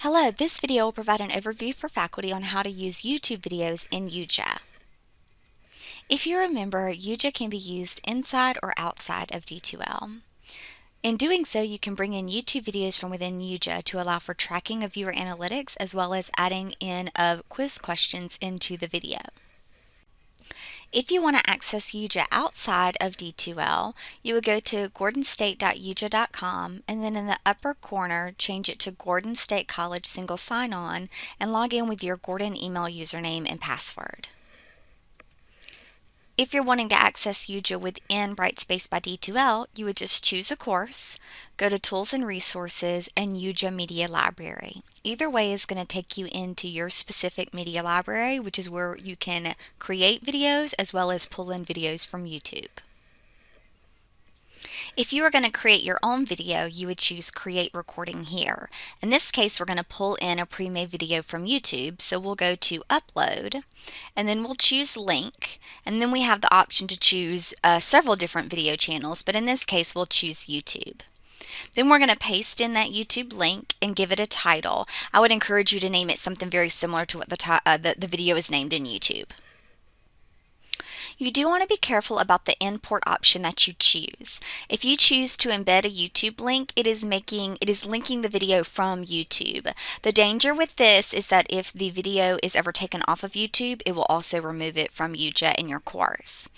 Hello, this video will provide an overview for faculty on how to use YouTube videos in YuJa. If you remember, YuJa can be used inside or outside of D2L. In doing so, you can bring in YouTube videos from within YuJa to allow for tracking of viewer analytics as well as adding in of quiz questions into the video. If you want to access YuJa outside of D2L, you would go to gordonstate.yuja.com and then in the upper corner change it to Gordon State College Single Sign-On and log in with your Gordon email username and password. If you're wanting to access YuJa within Brightspace by D2L, you would just choose a course, go to Tools and Resources, and YuJa Media Library. Either way is going to take you into your specific media library, which is where you can create videos as well as pull in videos from YouTube. If you are going to create your own video, you would choose Create Recording here. In this case, we're going to pull in a pre-made video from YouTube, so we'll go to Upload, and then we'll choose Link, and then we have the option to choose several different video channels, but in this case, we'll choose YouTube. Then we're going to paste in that YouTube link and give it a title. I would encourage you to name it something very similar to what the video is named in YouTube. You do want to be careful about the import option that you choose. If you choose to embed a YouTube link, it is linking the video from YouTube. The danger with this is that if the video is ever taken off of YouTube, it will also remove it from YuJa in your course.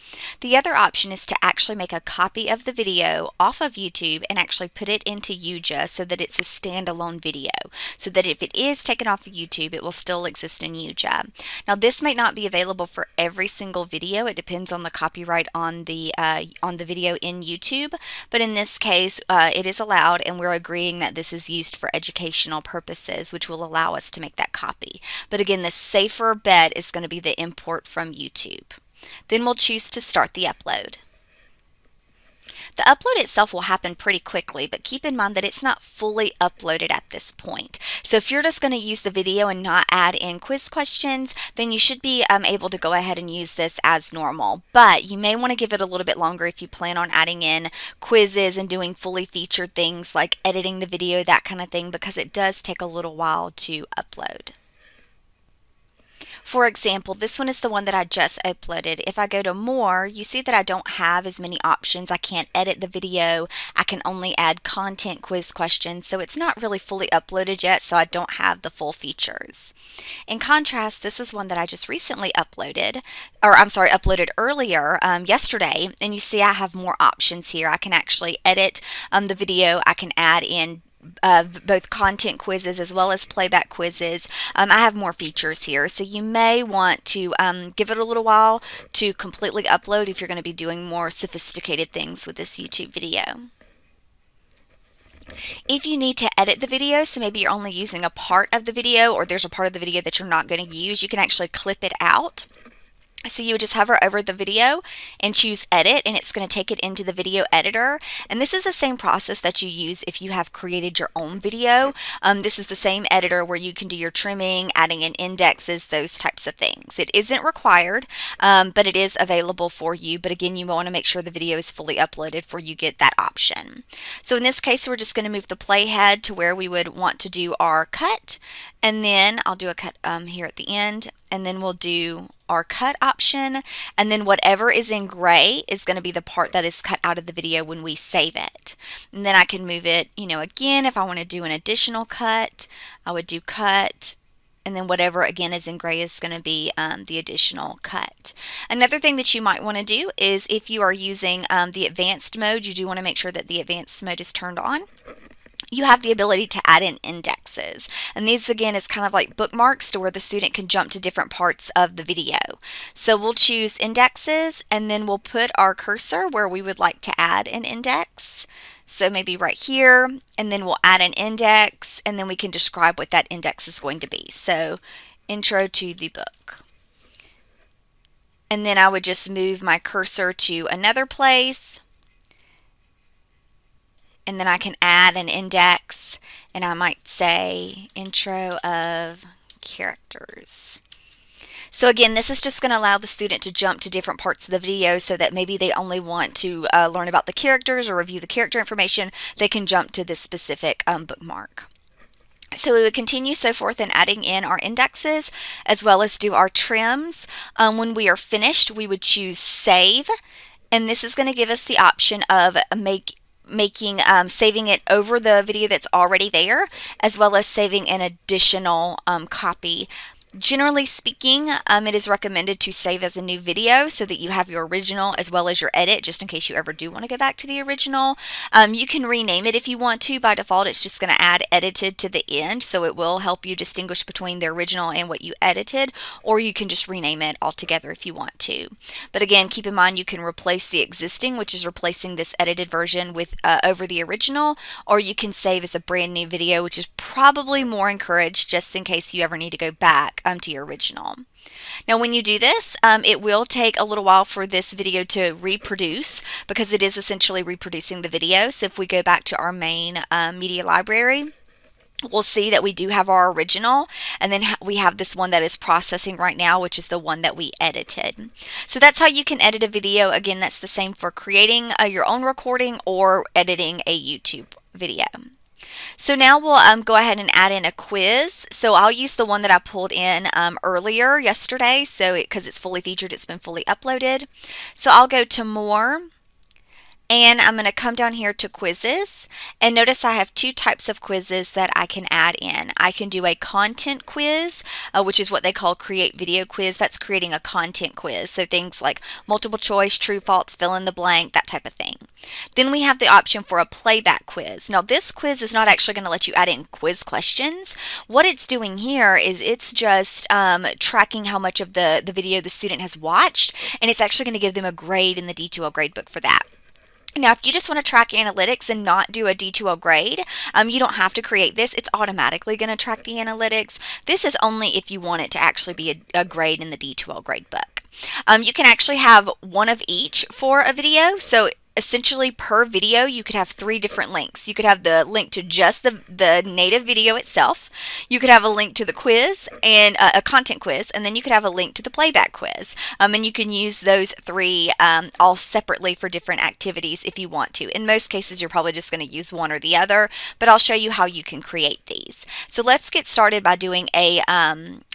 The other option is to actually make a copy of the video off of YouTube and actually put it into YuJa so that it's a standalone video, so that if it is taken off of YouTube, it will still exist in YuJa. Now, this might not be available for every single video. It depends on the copyright on the video in YouTube, but in this case it is allowed, and we're agreeing that this is used for educational purposes, which will allow us to make that copy. But again, the safer bet is going to be the import from YouTube. Then we'll choose to start the upload. The upload itself will happen pretty quickly, but keep in mind that it's not fully uploaded at this point. So if you're just going to use the video and not add in quiz questions, then you should be able to go ahead and use this as normal. But you may want to give it a little bit longer if you plan on adding in quizzes and doing fully featured things like editing the video, that kind of thing, because it does take a little while to upload. For example, this one is the one that I just uploaded. If I go to More, you see that I don't have as many options. I can't edit the video. I can only add content quiz questions, so it's not really fully uploaded yet, so I don't have the full features. In contrast, this is one that I just recently uploaded, uploaded earlier yesterday, and you see I have more options here. I can actually edit the video. I can add in both content quizzes as well as playback quizzes. I have more features here, so you may want to give it a little while to completely upload if you're going to be doing more sophisticated things with this YouTube video. If you need to edit the video, so maybe you're only using a part of the video, or there's a part of the video that you're not going to use, you can actually clip it out. So you would just hover over the video and choose edit, and it's going to take it into the video editor. And this is the same process that you use if you have created your own video. This is the same editor where you can do your trimming, adding in indexes, those types of things. It isn't required, but it is available for you. But again, you want to make sure the video is fully uploaded before you get that option. So in this case, we're just going to move the playhead to where we would want to do our cut. And then I'll do a cut here at the end, and then we'll do our cut option, and then whatever is in gray is going to be the part that is cut out of the video when we save it. And then I can move it, again, if I want to do an additional cut, I would do cut, and then whatever again is in gray is going to be the additional cut. Another thing that you might want to do is if you are using the advanced mode, you do want to make sure that the advanced mode is turned on. You have the ability to add in indexes, and these again is kind of like bookmarks to where the student can jump to different parts of the video. So we'll choose indexes, and then we'll put our cursor where we would like to add an index. So maybe right here, and then we'll add an index, and then we can describe what that index is going to be. So intro to the book. And then I would just move my cursor to another place, and then I can add an index, and I might say intro of characters. So again, this is just going to allow the student to jump to different parts of the video so that maybe they only want to learn about the characters or review the character information. They can jump to this specific bookmark. So we would continue so forth in adding in our indexes as well as do our trims. When we are finished, we would choose Save, and this is going to give us the option of saving it over the video that's already there, as well as saving an additional copy. Generally speaking, it is recommended to save as a new video so that you have your original as well as your edit, just in case you ever do want to go back to the original. You can rename it if you want to. By default, it's just going to add edited to the end, so it will help you distinguish between the original and what you edited, or you can just rename it altogether if you want to. But again, keep in mind you can replace the existing, which is replacing this edited version with over the original, or you can save as a brand new video, which is probably more encouraged just in case you ever need to go back to your original. Now when you do this, it will take a little while for this video to reproduce because it is essentially reproducing the video. So if we go back to our main media library, we'll see that we do have our original, and then we have this one that is processing right now, which is the one that we edited. So that's how you can edit a video. Again, that's the same for creating your own recording or editing a YouTube video. So now we'll go ahead and add in a quiz. So I'll use the one that I pulled in earlier yesterday, so because it's fully featured, it's been fully uploaded. So I'll go to More, and I'm going to come down here to quizzes, and notice I have two types of quizzes that I can add in. I can do a content quiz, which is what they call create video quiz. That's creating a content quiz. So things like multiple choice, true, false, fill in the blank, that type of thing. Then we have the option for a playback quiz. Now this quiz is not actually going to let you add in quiz questions. What it's doing here is it's just tracking how much of the video the student has watched, and it's actually going to give them a grade in the D2L gradebook for that. Now, if you just want to track analytics and not do a D2L grade, you don't have to create this. It's automatically going to track the analytics. This is only if you want it to actually be a grade in the D2L gradebook. You can actually have one of each for a video. So essentially per video you could have 3 different links. You could have the link to just the native video itself, you could have a link to the quiz and a content quiz, and then you could have a link to the playback quiz, and you can use those 3 all separately for different activities if you want to. In most cases you're probably just going to use one or the other, but I'll show you how you can create these. So let's get started by doing a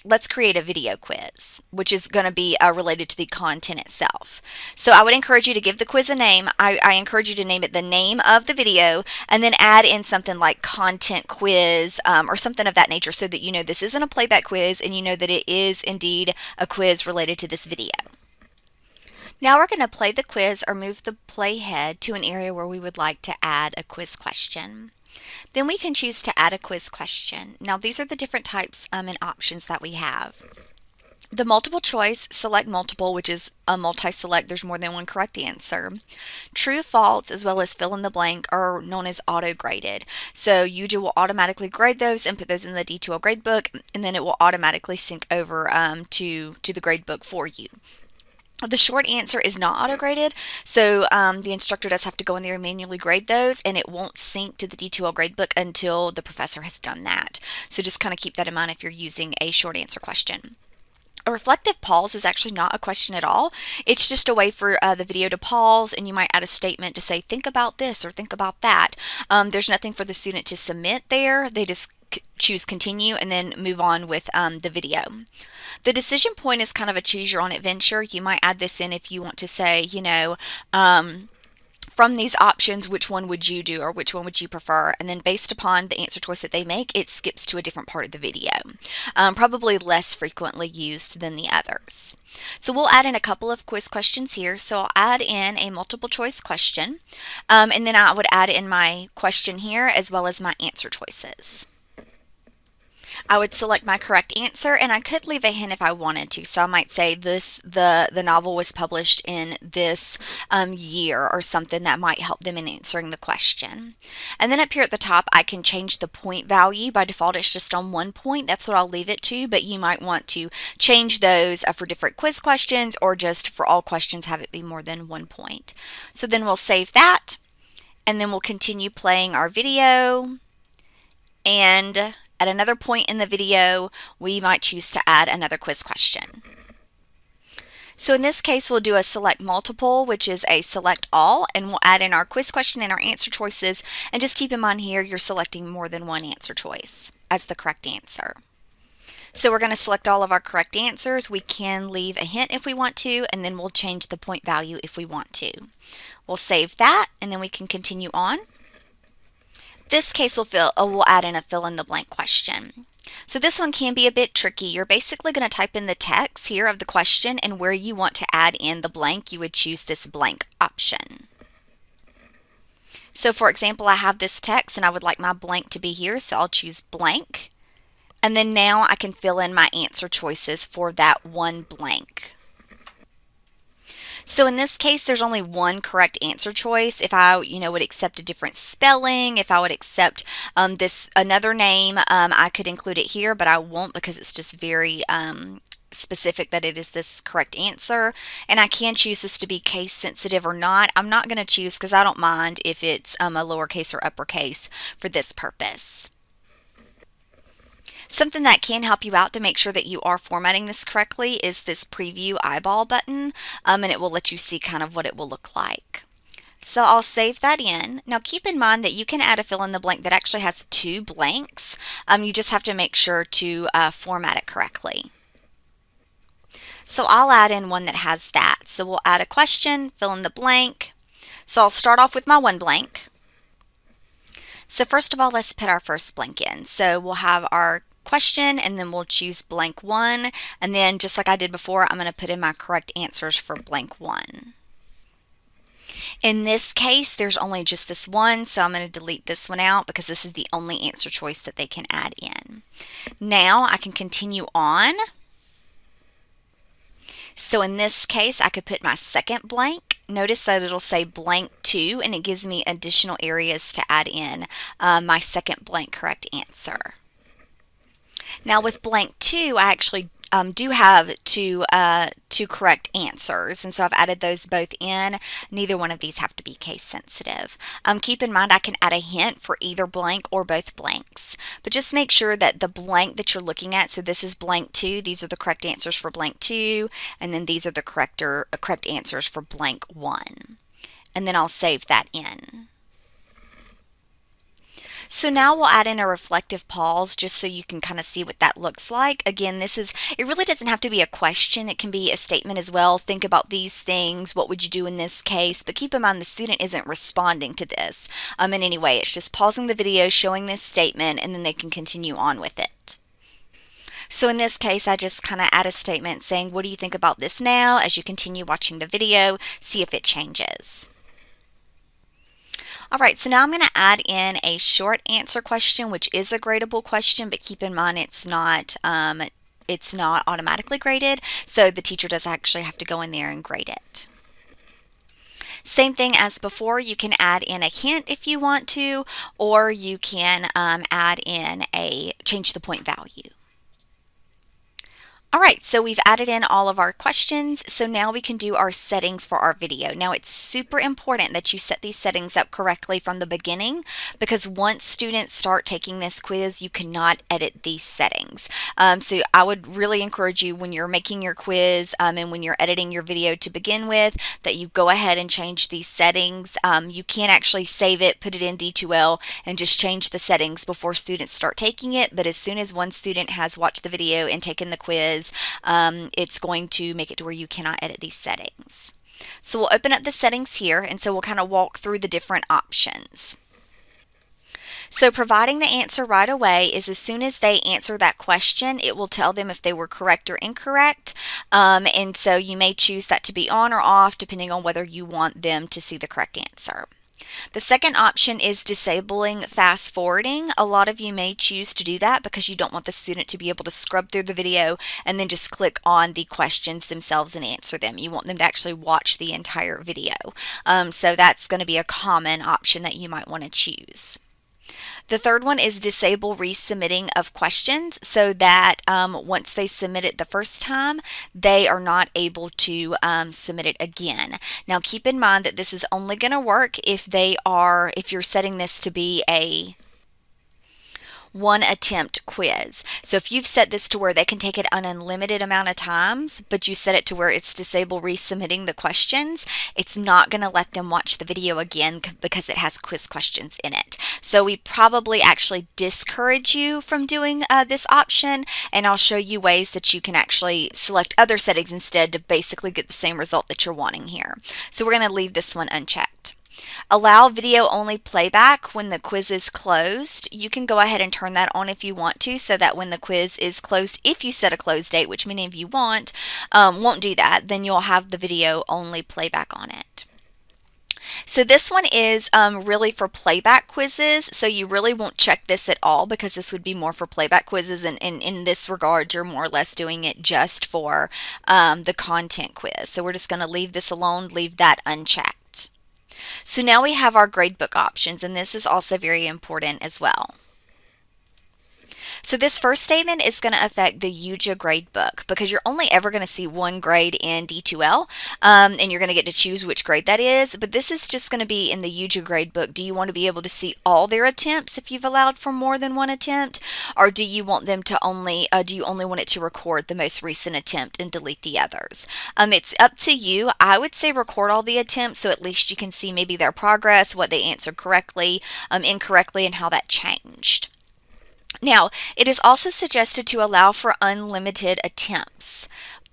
let's create a video quiz, which is going to be related to the content itself. So I would encourage you to give the quiz a name. I encourage you to name it the name of the video, and then add in something like content quiz or something of that nature, so that you know this isn't a playback quiz and you know that it is indeed a quiz related to this video. Now we're going to play the quiz or move the playhead to an area where we would like to add a quiz question. Then we can choose to add a quiz question. Now these are the different types and options that we have. The multiple choice, select multiple, which is a multi-select, there's more than one correct answer. True, false, as well as fill in the blank are known as auto-graded. So YuJa will automatically grade those and put those in the D2L gradebook, and then it will automatically sync over to the gradebook for you. The short answer is not auto-graded, so the instructor does have to go in there and manually grade those, and it won't sync to the D2L gradebook until the professor has done that. So just kind of keep that in mind if you're using a short answer question. A reflective pause is actually not a question at all. It's just a way for the video to pause, and you might add a statement to say, think about this or think about that. There's nothing for the student to submit there. They just choose continue and then move on with the video. The decision point is kind of a choose your own adventure. You might add this in if you want to say, you know, from these options, which one would you do or which one would you prefer? And then based upon the answer choice that they make, it skips to a different part of the video. Probably less frequently used than the others. So we'll add in a couple of quiz questions here. So I'll add in a multiple choice question, and then I would add in my question here as well as my answer choices. I would select my correct answer, and I could leave a hint if I wanted to. So I might say the novel was published in this year, or something that might help them in answering the question. And then up here at the top, I can change the point value. By default, it's just on 1 point. That's what I'll leave it to, but you might want to change those for different quiz questions, or just for all questions have it be more than 1 point. So then we'll save that, and then we'll continue playing our video, and at another point in the video, we might choose to add another quiz question. So in this case, we'll do a select multiple, which is a select all, and we'll add in our quiz question and our answer choices. And just keep in mind here, you're selecting more than one answer choice as the correct answer. So we're going to select all of our correct answers. We can leave a hint if we want to, and then we'll change the point value if we want to. We'll save that, and then we can continue on. This case we'll add in a fill in the blank question. So this one can be a bit tricky. You're basically going to type in the text here of the question, and where you want to add in the blank, you would choose this blank option. So for example, I have this text and I would like my blank to be here, so I'll choose blank. And then now I can fill in my answer choices for that one blank. So in this case, there's only one correct answer choice. If I, would accept a different spelling, if I would accept this another name, I could include it here, but I won't because it's just very specific that it is this correct answer. And I can choose this to be case sensitive or not. I'm not going to choose because I don't mind if it's a lowercase or uppercase for this purpose. Something that can help you out to make sure that you are formatting this correctly is this preview eyeball button, and it will let you see kind of what it will look like. So I'll save that in. Now keep in mind that you can add a fill in the blank that actually has two blanks. You just have to make sure to format it correctly. So I'll add in one that has that. So we'll add a question, fill in the blank. So I'll start off with my one blank. So first of all, let's put our first blank in. So we'll have our question, and then we'll choose blank 1, and then just like I did before, I'm going to put in my correct answers for blank 1. In this case, there's only just this one, so I'm going to delete this one out because this is the only answer choice that they can add in. Now I can continue on. So in this case, I could put my second blank. Notice that it'll say blank 2, and it gives me additional areas to add in my second blank correct answer. Now with blank 2, I actually do have two correct answers, and so I've added those both in. Neither one of these have to be case sensitive. Keep in mind I can add a hint for either blank or both blanks, but just make sure that the blank that you're looking at, so this is blank 2, these are the correct answers for blank 2, and then these are the correct answers for blank 1. And then I'll save that in. So now we'll add in a reflective pause just so you can kind of see what that looks like. Again, it really doesn't have to be a question. It can be a statement as well. Think about these things. What would you do in this case? But keep in mind the student isn't responding to this in any way. It's just pausing the video, showing this statement, and then they can continue on with it. So in this case, I just kind of add a statement saying, what do you think about this now? As you continue watching the video, see if it changes. All right, so now I'm going to add in a short answer question, which is a gradable question, but keep in mind it's not automatically graded, so the teacher does actually have to go in there and grade it. Same thing as before, you can add in a hint if you want to, or you can change the point value. All right, so we've added in all of our questions, so now we can do our settings for our video. Now it's super important that you set these settings up correctly from the beginning, because once students start taking this quiz, you cannot edit these settings. So I would really encourage you when you're making your quiz and when you're editing your video to begin with, that you go ahead and change these settings. You can actually save it, put it in D2L, and just change the settings before students start taking it, but as soon as one student has watched the video and taken the quiz, it's going to make it to where you cannot edit these settings. So we'll open up the settings here, and so we'll kind of walk through the different options. So providing the answer right away is as soon as they answer that question, it will tell them if they were correct or incorrect. And so you may choose that to be on or off depending on whether you want them to see the correct answer. The second option is disabling fast forwarding. A lot of you may choose to do that because you don't want the student to be able to scrub through the video and then just click on the questions themselves and answer them. You want them to actually watch the entire video. So that's going to be a common option that you might want to choose. The third one is disable resubmitting of questions, so that once they submit it the first time, they are not able to submit it again. Now keep in mind that this is only going to work if you're setting this to be a one attempt quiz. So if you've set this to where they can take it an unlimited amount of times, but you set it to where it's disable resubmitting the questions, it's not going to let them watch the video again because it has quiz questions in it. So we probably actually discourage you from doing this option, and I'll show you ways that you can actually select other settings instead to basically get the same result that you're wanting here. So we're going to leave this one unchecked. Allow video only playback when the quiz is closed. You can go ahead and turn that on if you want to, so that when the quiz is closed, if you set a close date, which many of you won't do that, then you'll have the video only playback on it. So this one is really for playback quizzes, so you really won't check this at all because this would be more for playback quizzes, and in this regard you're more or less doing it just for the content quiz. So we're just going to leave this alone, leave that unchecked. So now we have our gradebook options, and this is also very important as well. So this first statement is going to affect the YuJa gradebook because you're only ever going to see one grade in D2L, and you're going to get to choose which grade that is. But this is just going to be in the YuJa gradebook. Do you want to be able to see all their attempts if you've allowed for more than one attempt, or do you want them to only want it to record the most recent attempt and delete the others? It's up to you. I would say record all the attempts so at least you can see maybe their progress, what they answered correctly, incorrectly, and how that changed. Now, it is also suggested to allow for unlimited attempts.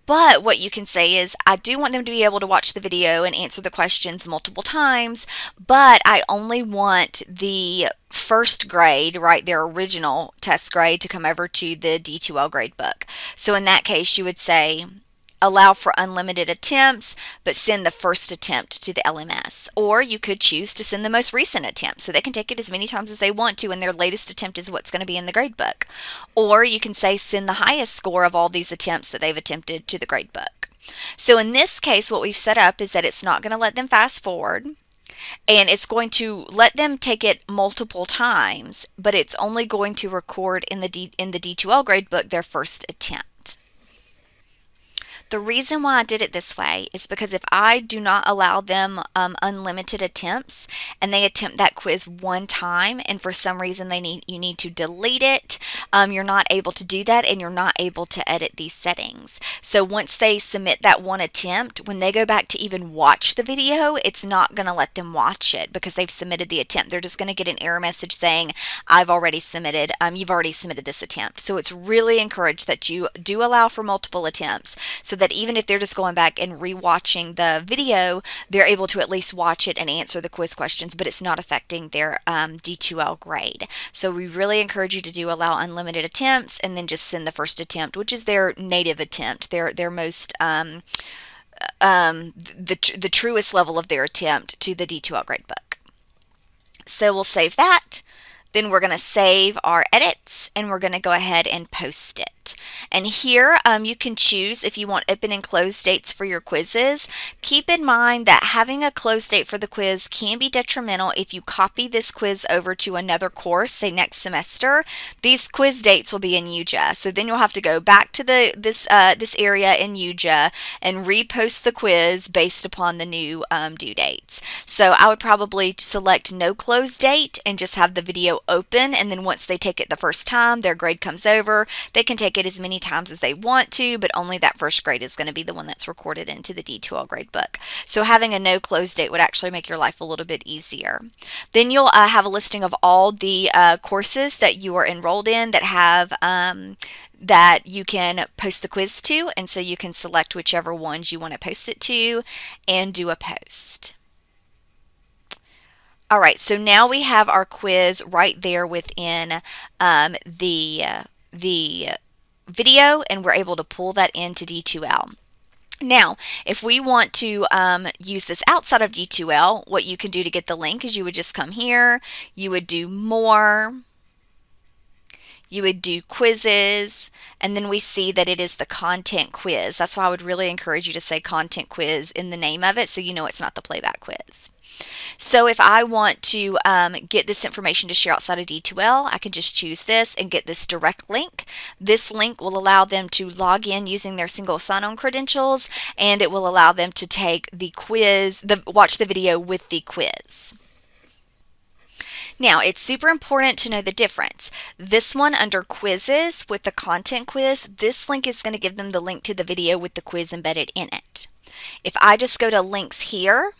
But what you can say is, I do want them to be able to watch the video and answer the questions multiple times, but I only want the first grade, right, their original test grade, to come over to the D2L gradebook. So in that case, you would say, allow for unlimited attempts, but send the first attempt to the LMS. Or you could choose to send the most recent attempt, so they can take it as many times as they want to, and their latest attempt is what's going to be in the gradebook. Or you can say send the highest score of all these attempts that they've attempted to the gradebook. So in this case, what we've set up is that it's not going to let them fast forward, and it's going to let them take it multiple times, but it's only going to record in the D2L gradebook their first attempt. The reason why I did it this way is because if I do not allow them unlimited attempts and they attempt that quiz one time and for some reason you need to delete it, you're not able to do that, and you're not able to edit these settings. So once they submit that one attempt, when they go back to even watch the video, it's not going to let them watch it because they've submitted the attempt. They're just going to get an error message saying, you've already submitted this attempt. So it's really encouraged that you do allow for multiple attempts, so that even if they're just going back and rewatching the video, they're able to at least watch it and answer the quiz questions, but it's not affecting their D2L grade. So we really encourage you to do allow unlimited attempts, and then just send the first attempt, which is their native attempt, their most the truest level of their attempt, to the D2L gradebook. So we'll save that. Then we're going to save our edits, and we're going to go ahead and post it. And here you can choose if you want open and close dates for your quizzes. Keep in mind that having a close date for the quiz can be detrimental if you copy this quiz over to another course, say next semester. These quiz dates will be in YuJa, so then you'll have to go back to this area in YuJa and repost the quiz based upon the new due dates. So I would probably select no close date and just have the video open, and then once they take it the first time, their grade comes over. They can take it as many times as they want to, but only that first grade is going to be the one that's recorded into the D2L gradebook. So having a no close date would actually make your life a little bit easier. Then you'll have a listing of all the courses that you are enrolled in that have that you can post the quiz to, and so you can select whichever ones you want to post it to and do a post. All right, so now we have our quiz right there within the video, and we're able to pull that into D2L. Now, if we want to use this outside of D2L, what you can do to get the link is you would just come here, you would do more, you would do quizzes, and then we see that it is the content quiz. That's why I would really encourage you to say content quiz in the name of it, so you know it's not the playback quiz. So if I want to get this information to share outside of D2L, I can just choose this and get this direct link. This link will allow them to log in using their single sign-on credentials, and it will allow them to take the quiz, watch the video with the quiz. Now, it's super important to know the difference. This one under quizzes with the content quiz, this link is going to give them the link to the video with the quiz embedded in it. If I just go to links here,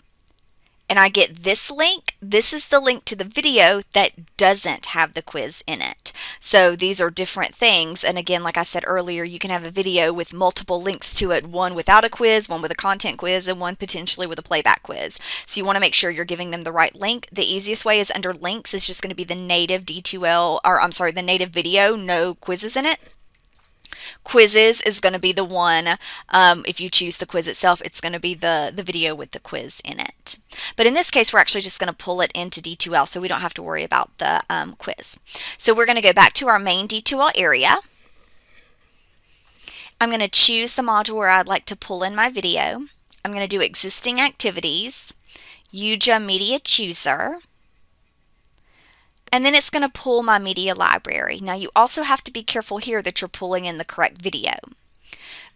and I get this link, this is the link to the video that doesn't have the quiz in it. So these are different things. And again, like I said earlier, you can have a video with multiple links to it, one without a quiz, one with a content quiz, and one potentially with a playback quiz. So you want to make sure you're giving them the right link. The easiest way is under links is just going to be the native D2L, or I'm sorry, the native video, no quizzes in it. Quizzes is going to be the one, if you choose the quiz itself, it's going to be the video with the quiz in it. But in this case, we're actually just going to pull it into D2L, so we don't have to worry about the quiz. So we're going to go back to our main D2L area. I'm going to choose the module where I'd like to pull in my video. I'm going to do existing activities, YuJa Media Chooser, and then it's going to pull my media library. Now you also have to be careful here that you're pulling in the correct video.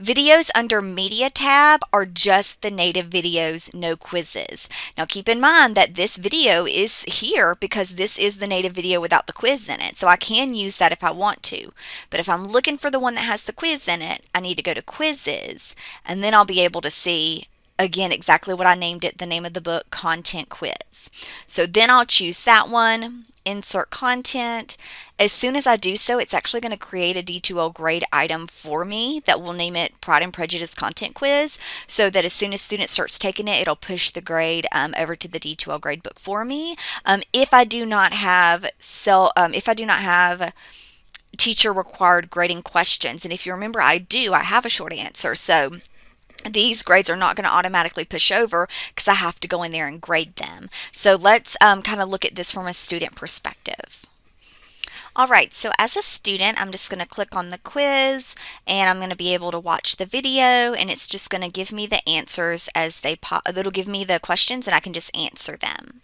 Videos under Media tab are just the native videos, no quizzes. Now keep in mind that this video is here because this is the native video without the quiz in it. So I can use that if I want to. But if I'm looking for the one that has the quiz in it, I need to go to quizzes, and then I'll be able to see again exactly what I named it, the name of the book, Content Quiz. So then I'll choose that one, insert content. As soon as I do so, it's actually going to create a D2L grade item for me that will name it Pride and Prejudice Content Quiz, so that as soon as student starts taking it, it'll push the grade over to the D2L gradebook for me. If I do not have teacher required grading questions, and if you remember, I have a short answer, so these grades are not going to automatically push over because I have to go in there and grade them. So let's kind of look at this from a student perspective. All right, so as a student, I'm just going to click on the quiz, and I'm going to be able to watch the video, and it's just going to give me the answers as they pop. It'll give me the questions, and I can just answer them.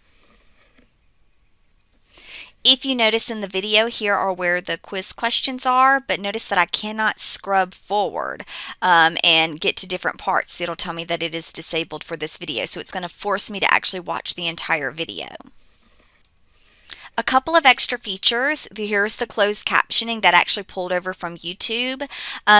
If you notice in the video, here are where the quiz questions are, but notice that I cannot scrub forward and get to different parts. It'll tell me that it is disabled for this video, so it's going to force me to actually watch the entire video. A couple of extra features. Here's the closed captioning that actually pulled over from YouTube.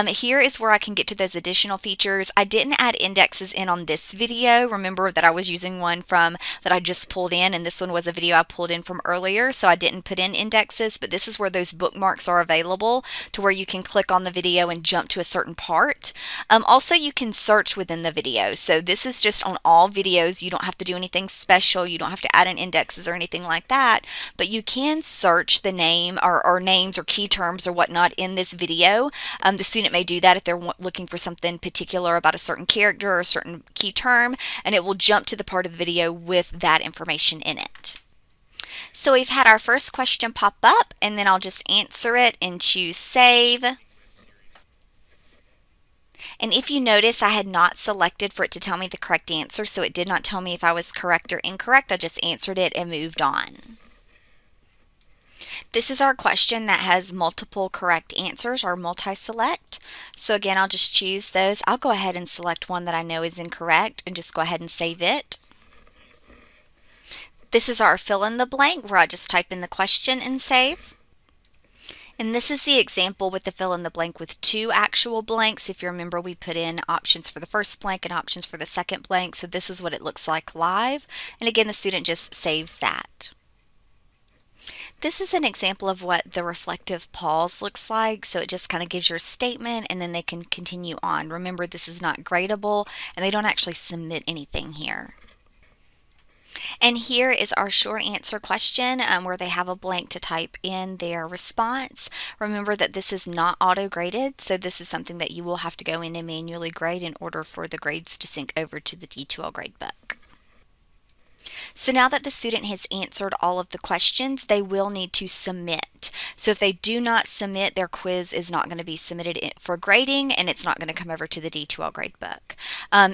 Here is where I can get to those additional features. I didn't add indexes in on this video. Remember that I was using one from that I just pulled in, and this one was a video I pulled in from earlier, so I didn't put in indexes, but this is where those bookmarks are available to where you can click on the video and jump to a certain part. Also, you can search within the video. So this is just on all videos. You don't have to do anything special. You don't have to add in indexes or anything like that, but you can search the name or names or key terms or whatnot in this video. The student may do that if they're looking for something particular about a certain character or a certain key term, and it will jump to the part of the video with that information in it. So we've had our first question pop up, and then I'll just answer it and choose Save. And if you notice, I had not selected for it to tell me the correct answer, so it did not tell me if I was correct or incorrect. I just answered it and moved on. This is our question that has multiple correct answers, or multi-select. So again, I'll just choose those. I'll go ahead and select one that I know is incorrect and just go ahead and save it. This is our fill in the blank where I just type in the question and save. And this is the example with the fill in the blank with two actual blanks. If you remember, we put in options for the first blank and options for the second blank. So this is what it looks like live. And again, the student just saves that. This is an example of what the reflective pause looks like. So it just kind of gives your statement and then they can continue on. Remember, this is not gradable and they don't actually submit anything here. And here is our short answer question where they have a blank to type in their response. Remember that this is not auto-graded, so this is something that you will have to go in and manually grade in order for the grades to sync over to the D2L gradebook. So now that the student has answered all of the questions, they will need to submit. So if they do not submit, their quiz is not going to be submitted for grading and it's not going to come over to the D2L gradebook.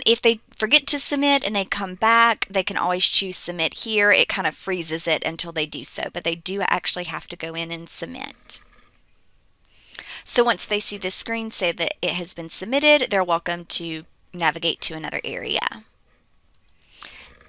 If they forget to submit and they come back, they can always choose submit here. It kind of freezes it until they do so, but they do actually have to go in and submit. So once they see this screen say that it has been submitted, they're welcome to navigate to another area.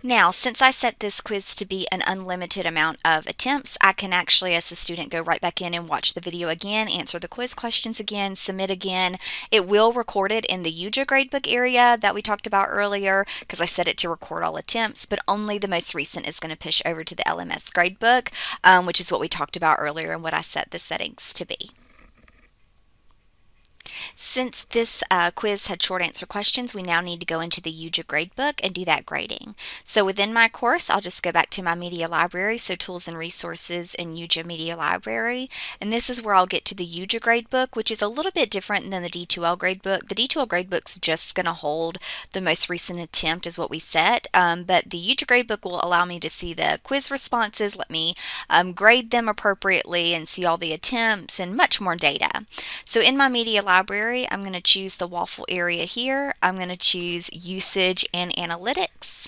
Now, since I set this quiz to be an unlimited amount of attempts, I can actually, as a student, go right back in and watch the video again, answer the quiz questions again, submit again. It will record it in the YuJa gradebook area that we talked about earlier because I set it to record all attempts, but only the most recent is going to push over to the LMS gradebook, which is what we talked about earlier and what I set the settings to be. Since this quiz had short answer questions, we now need to go into the YuJa gradebook and do that grading. So within my course, I'll just go back to my media library, so tools and resources in YuJa media library, and this is where I'll get to the YuJa gradebook, which is a little bit different than the D2L gradebook. The D2L gradebook's just going to hold the most recent attempt is what we set, but the YuJa gradebook will allow me to see the quiz responses, let me grade them appropriately and see all the attempts and much more data. So in my media library, I'm going to choose the waffle area here. I'm going to choose usage and analytics.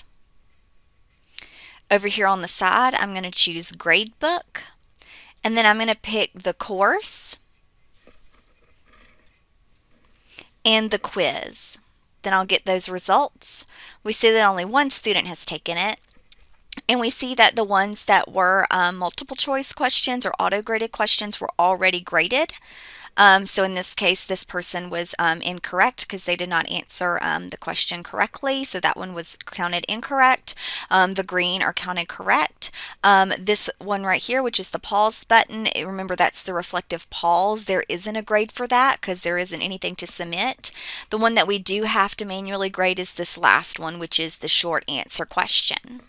Over here on the side, I'm going to choose gradebook, and then I'm going to pick the course and the quiz. Then I'll get those results. We see that only one student has taken it. And we see that the ones that were multiple choice questions or auto-graded questions were already graded. So in this case, this person was incorrect because they did not answer the question correctly. So that one was counted incorrect. The green are counted correct. This one right here, which is the pause button, remember that's the reflective pause. There isn't a grade for that because there isn't anything to submit. The one that we do have to manually grade is this last one, which is the short answer question.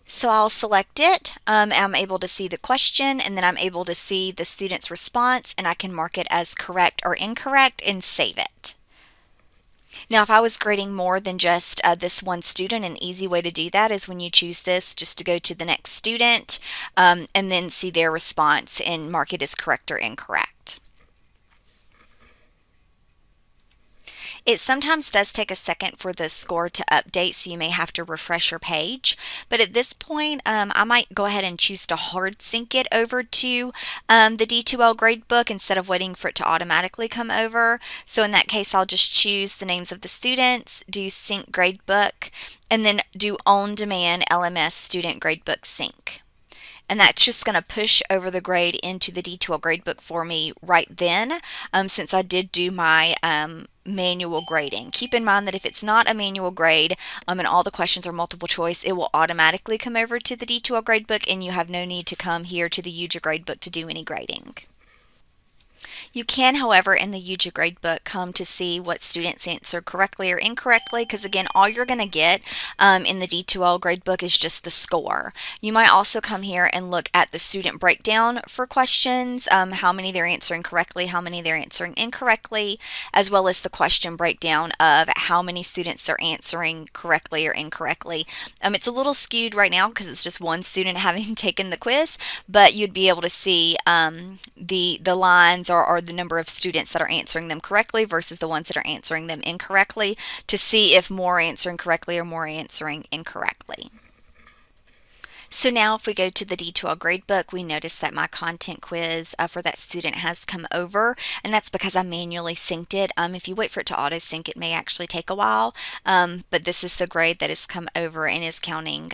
So I'll select it, I'm able to see the question, and then I'm able to see the student's response, and I can mark it as correct or incorrect and save it. Now, if I was grading more than just this one student, an easy way to do that is when you choose this, just to go to the next student, and then see their response and mark it as correct or incorrect. It sometimes does take a second for the score to update, so you may have to refresh your page. But at this point, I might go ahead and choose to hard sync it over to the D2L gradebook instead of waiting for it to automatically come over. So in that case, I'll just choose the names of the students, do sync gradebook, and then do on-demand LMS student gradebook sync. And that's just going to push over the grade into the D2L gradebook for me right then, since I did do my manual grading. Keep in mind that if it's not a manual grade and all the questions are multiple choice, it will automatically come over to the D2L gradebook, and you have no need to come here to the YuJa gradebook to do any grading. You can, however, in the YuJa gradebook come to see what students answered correctly or incorrectly, because again, all you're going to get in the D2L gradebook is just the score. You might also come here and look at the student breakdown for questions, how many they're answering correctly, how many they're answering incorrectly, as well as the question breakdown of how many students are answering correctly or incorrectly. It's a little skewed right now because it's just one student having taken the quiz, but you'd be able to see the lines or the number of students that are answering them correctly versus the ones that are answering them incorrectly to see if more are answering correctly or more are answering incorrectly. So now if we go to the D2L gradebook, we notice that my content quiz for that student has come over, and that's because I manually synced it. If you wait for it to auto sync, it may actually take a while, but this is the grade that has come over and is counting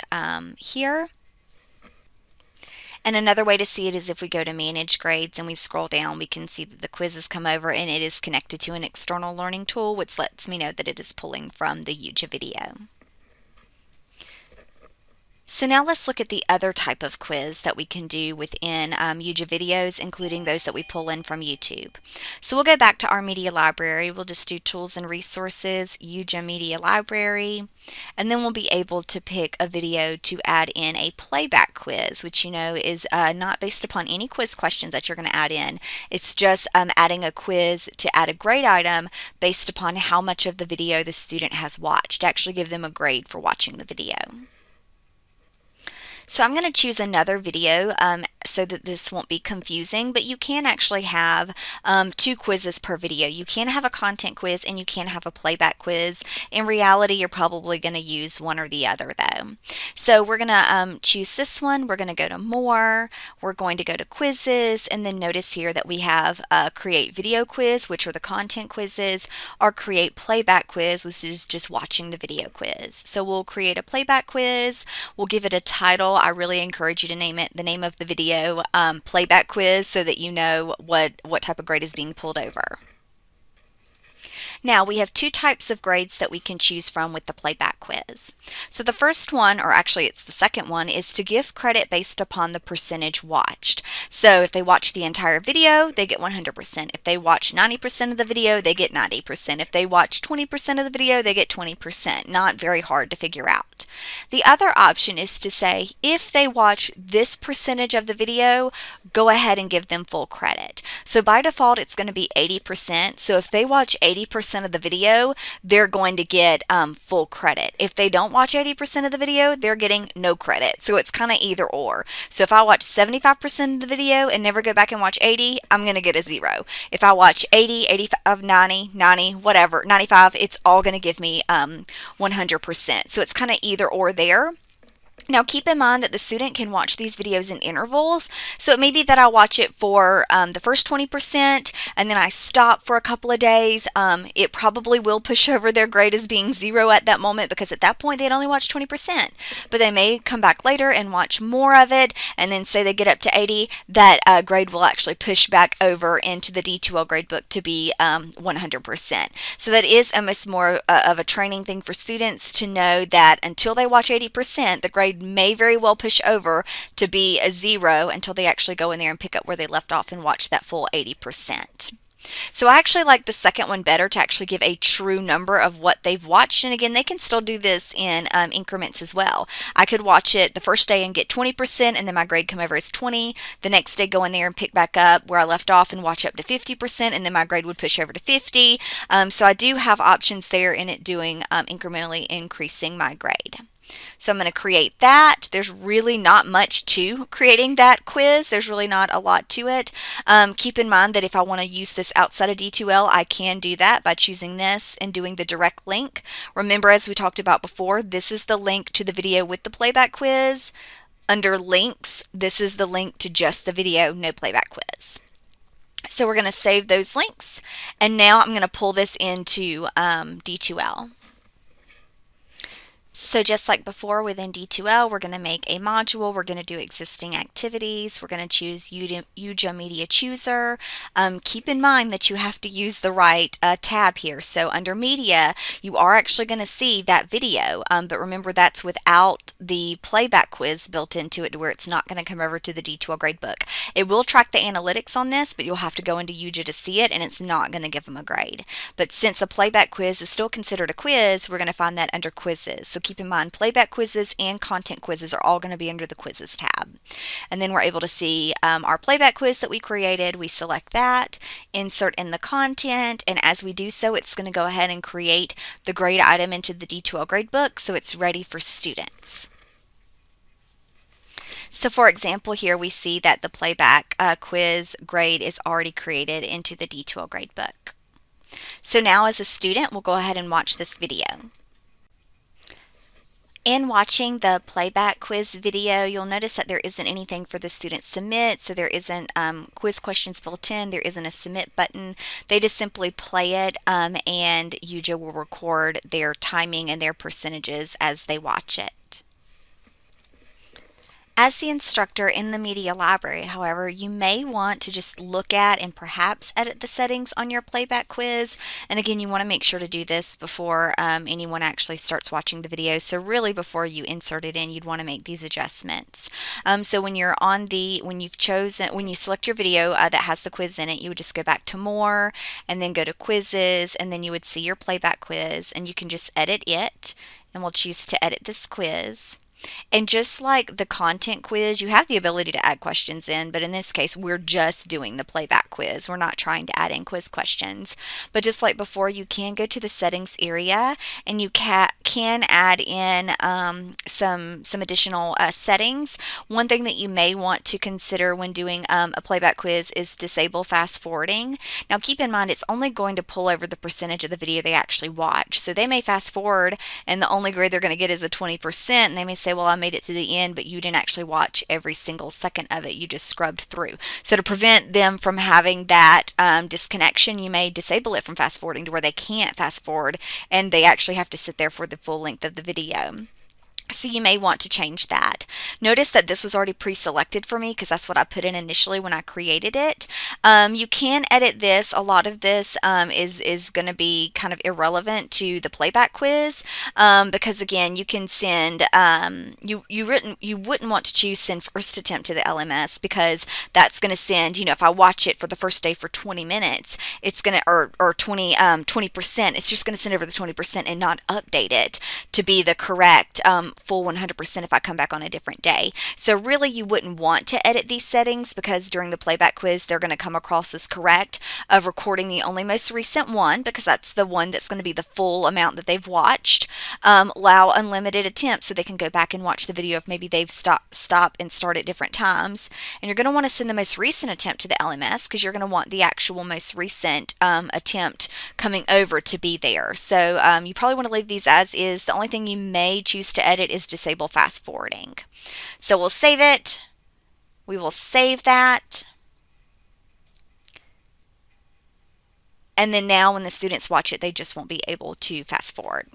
here. And another way to see it is if we go to Manage Grades and we scroll down, we can see that the quiz has come over and it is connected to an external learning tool, which lets me know that it is pulling from the YuJa video. So now let's look at the other type of quiz that we can do within YuJa videos, including those that we pull in from YouTube. So we'll go back to our media library. We'll just do Tools and Resources, YuJa Media Library, and then we'll be able to pick a video to add in a playback quiz, which you know is not based upon any quiz questions that you're going to add in. It's just adding a quiz to add a grade item based upon how much of the video the student has watched, to actually give them a grade for watching the video. So I'm going to choose another video so that this won't be confusing, but you can actually have 2 quizzes per video. You can have a content quiz and you can have a playback quiz. In reality, you're probably going to use one or the other though. So we're going to choose this one. We're going to go to More. We're going to go to Quizzes, and then notice here that we have Create Video Quiz, which are the content quizzes, or Create Playback Quiz, which is just watching the video quiz. So we'll create a playback quiz. We'll give it a title. I really encourage you to name it the name of the video, Playback Quiz, so that you know what type of grade is being pulled over. Now we have 2 types of grades that we can choose from with the playback quiz. So the first one, or actually it's the second one, is to give credit based upon the percentage watched. So if they watch the entire video, they get 100%. If they watch 90% of the video, they get 90%. If they watch 20% of the video, they get 20%. Not very hard to figure out. The other option is to say, if they watch this percentage of the video, go ahead and give them full credit. So by default, it's going to be 80%. So if they watch 80% of the video, they're going to get full credit. If they don't watch 80% of the video, they're getting no credit. So it's kind of either or. So if I watch 75% of the video and never go back and watch 80, I'm going to get a 0. If I watch 80, 85, 90, whatever, 95, it's all going to give me 100%. So it's kind of either or there. Now keep in mind that the student can watch these videos in intervals, so it may be that I watch it for the first 20% and then I stop for a couple of days. It probably will push over their grade as being 0 at that moment, because at that point they'd only watch 20%, but they may come back later and watch more of it, and then say they get up to 80, that grade will actually push back over into the D2L gradebook to be 100%. So that is almost more of a training thing for students to know that until they watch 80%, the grade may very well push over to be a 0 until they actually go in there and pick up where they left off and watch that full 80%. So I actually like the second one better, to actually give a true number of what they've watched. And again, they can still do this in increments as well. I could watch it the first day and get 20%, and then my grade come over as 20. The next day go in there and pick back up where I left off and watch up to 50%, and then my grade would push over to 50. So I do have options there in it doing incrementally increasing my grade. So I'm going to create that. There's really not much to creating that quiz. There's really not a lot to it. Keep in mind that if I want to use this outside of D2L, I can do that by choosing this and doing the direct link. Remember, as we talked about before, this is the link to the video with the playback quiz. Under links, this is the link to just the video, no playback quiz. So we're going to save those links, and now I'm going to pull this into D2L. So just like before within D2L, we're going to make a module. We're going to do existing activities. We're going to choose YuJa Media Chooser. Keep in mind that you have to use the right tab here. So under Media, you are actually going to see that video, but remember that's without the playback quiz built into it, to where it's not going to come over to the D2L gradebook. It will track the analytics on this, but you'll have to go into YuJa to see it, and it's not going to give them a grade. But since a playback quiz is still considered a quiz, we're going to find that under Quizzes. So keep in mind, playback quizzes and content quizzes are all going to be under the Quizzes tab. And then we're able to see our playback quiz that we created. We select that, insert in the content, and as we do so, it's going to go ahead and create the grade item into the D2L gradebook, so it's ready for students. So for example, here we see that the playback quiz grade is already created into the D2L gradebook. So now as a student, we'll go ahead and watch this video. In watching the playback quiz video, you'll notice that there isn't anything for the student to submit, so there isn't quiz questions built in, there isn't a submit button. They just simply play it, and YuJa will record their timing and their percentages as they watch it. As the instructor in the media library, however, you may want to just look at and perhaps edit the settings on your playback quiz. And again, you want to make sure to do this before anyone actually starts watching the video. So really, before you insert it in, you'd want to make these adjustments. So when you're on when you select your video that has the quiz in it, you would just go back to More and then go to Quizzes, and then you would see your playback quiz, and you can just edit it, and we'll choose to edit this quiz. And just like the content quiz, you have the ability to add questions in, but in this case, we're just doing the playback quiz. We're not trying to add in quiz questions. But just like before, you can go to the settings area and you can add in some additional settings. One thing that you may want to consider when doing a playback quiz is disable fast forwarding. Now keep in mind it's only going to pull over the percentage of the video they actually watch. So they may fast forward and the only grade they're going to get is a 20%, and they may say, well, I made it to the end, but you didn't actually watch every single second of it. You just scrubbed through. So to prevent them from having that disconnection, you may disable it from fast forwarding to where they can't fast forward and they actually have to sit there for the full length of the video. So you may want to change that. Notice that this was already pre-selected for me because that's what I put in initially when I created it. You can edit this. A lot of this is going to be kind of irrelevant to the playback quiz because again, you can send you wouldn't want to choose send first attempt to the LMS because that's going to send, if I watch it for the first day for 20 minutes, it's going to or 20%, it's just going to send over the 20% and not update it to be the correct full 100% if I come back on a different day. So really you wouldn't want to edit these settings because during the playback quiz they're going to come across as correct of recording the only most recent one because that's the one that's going to be the full amount that they've watched. Allow unlimited attempts so they can go back and watch the video if maybe they've stop and start at different times. And you're going to want to send the most recent attempt to the LMS because you're going to want the actual most recent attempt coming over to be there. So you probably want to leave these as is. The only thing you may choose to edit is disable fast forwarding. So we'll save it. We will save that. And then now when the students watch it, they just won't be able to fast forward.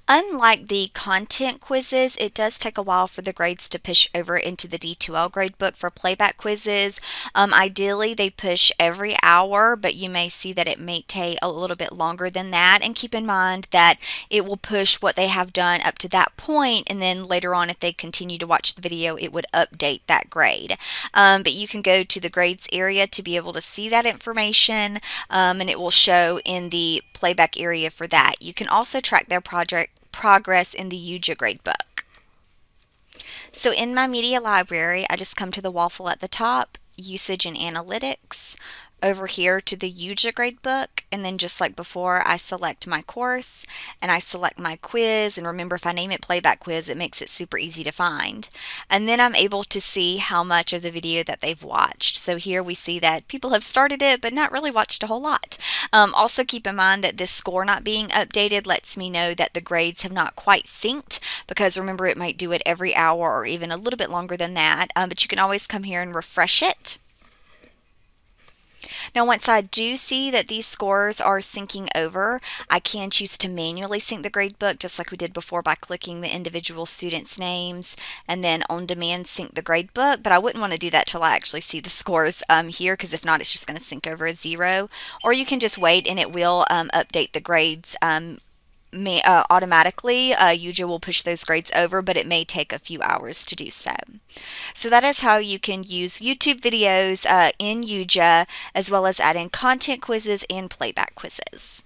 Unlike the content quizzes, it does take a while for the grades to push over into the D2L gradebook for playback quizzes. Ideally, they push every hour, but you may see that it may take a little bit longer than that. And keep in mind that it will push what they have done up to that point, and then later on, if they continue to watch the video, it would update that grade. But you can go to the grades area to be able to see that information, and it will show in the playback area for that. You can also track their progress in the YuJa gradebook. So in my media library, I just come to the waffle at the top, usage and analytics, over here to the YuJa gradebook, and then just like before, I select my course and I select my quiz. And remember, if I name it playback quiz, it makes it super easy to find. And then I'm able to see how much of the video that they've watched. So here we see that people have started it but not really watched a whole lot. Also keep in mind that this score not being updated lets me know that the grades have not quite synced, because remember, it might do it every hour or even a little bit longer than that. But you can always come here and refresh it. Now, once I do see that these scores are syncing over, I can choose to manually sync the gradebook just like we did before by clicking the individual students' names and then on demand sync the gradebook. But I wouldn't want to do that till I actually see the scores here, because if not, it's just going to sync over as 0. Or you can just wait and it will update the grades automatically. YuJa will push those grades over, but it may take a few hours to do so. So that is how you can use YouTube videos in YuJa, as well as add in content quizzes and playback quizzes.